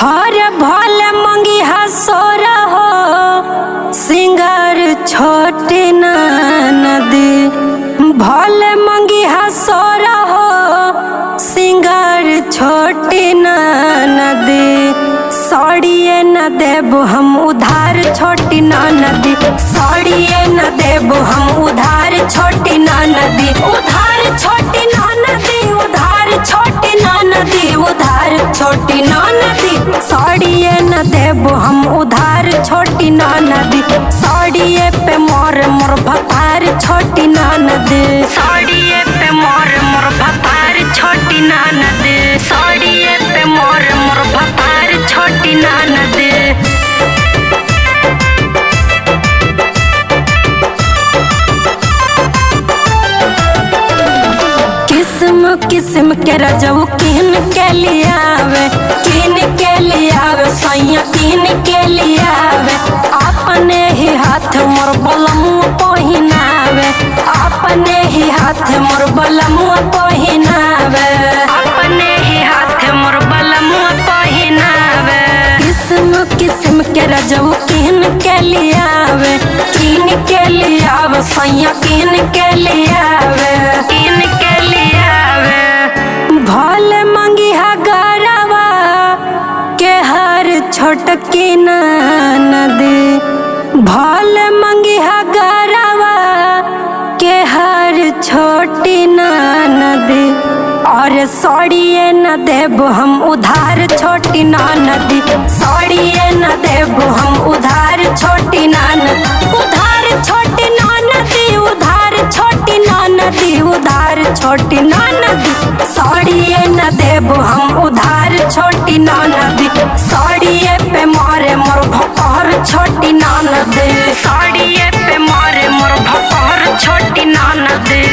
हर भल मंगी हसोर हो सिंगर छोटे नदी भल मंगी हसोर हो सिंगर छोटे नदी सड़िए न देबो हम उधार छोटी नदी सड़िए न देबो हम उधार छोटी नदी उधार छोटी नदी उधार छोटी नदी उधार छोटी नदी सड़िए न देबो हम उधार छोटी नदी सड़िए पे मोर मोर भतार छोटी नदी सड़िए पे मोर मोर भतार छोटी नदी सड़िए पे मोर मोर भतार छोटी नदी। किस्म किस्म के रजऊ किन के लियावे सैया किन के लियावे अपने ही हाथ मोर बलमु पहिनावे अपने ही हाथ मोर बलमु पहिनावे अपने ही हाथ मोर बलमु पहिनावे किस्म किस्म के रजऊ किन के लियावे सैया किन के लियावे भल मंगी गरवा के हर छोटकी नदी भल मंगी गरवा के हर छोटी नदी और सड़िए न देबो हम उधार छोटी नदी सड़िए न देबो हम उधार छोटी नदी उधार छोटी नदी उधार छोटी नदी उधार छोटी नदी सड़िए न देबो हम उधार छोटी नदी सड़िए पे मारे मोर भकर छोटी नदी सड़िए पे मारे मोर भकर छोटी नदी।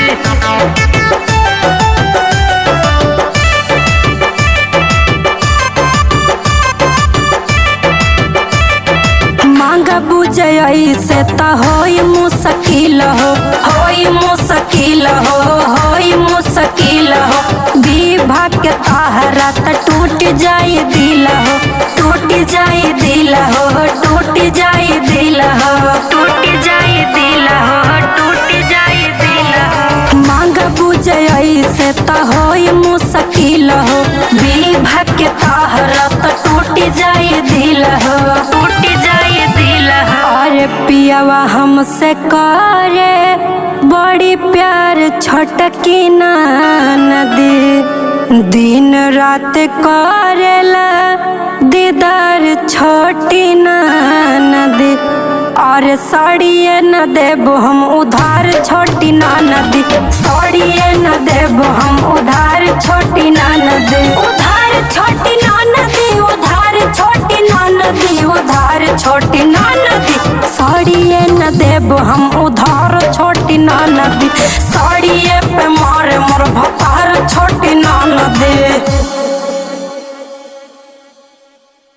बुझे से त होई मुश्किल हो विवाह के तहरा त टूट जाई दिल हो टूट जाई दिल हो टूट जाई दिल हो टूट जाई दिल हो टूट जाई दिल हो मांग बुझे से त होई मुश्किल हो विवाह के तहरा त टूट जाई दिल हो टूट जाई दिल हो और पियावा हमसे करे बड़ी प्यार छोटकी नदी दिन रात करेला दीदार छोटी नदी और सड़िए न देबो हम उधार छोटी नदी सड़िए न देबो हम उधार छोटी नदी उधार छोटी नदी उधार छोटी नदी उधार छोटी नदी सड़िए न देबो हम उधार छोटी नदी सड़िए पे मारे मोर भतार छोटी नदी।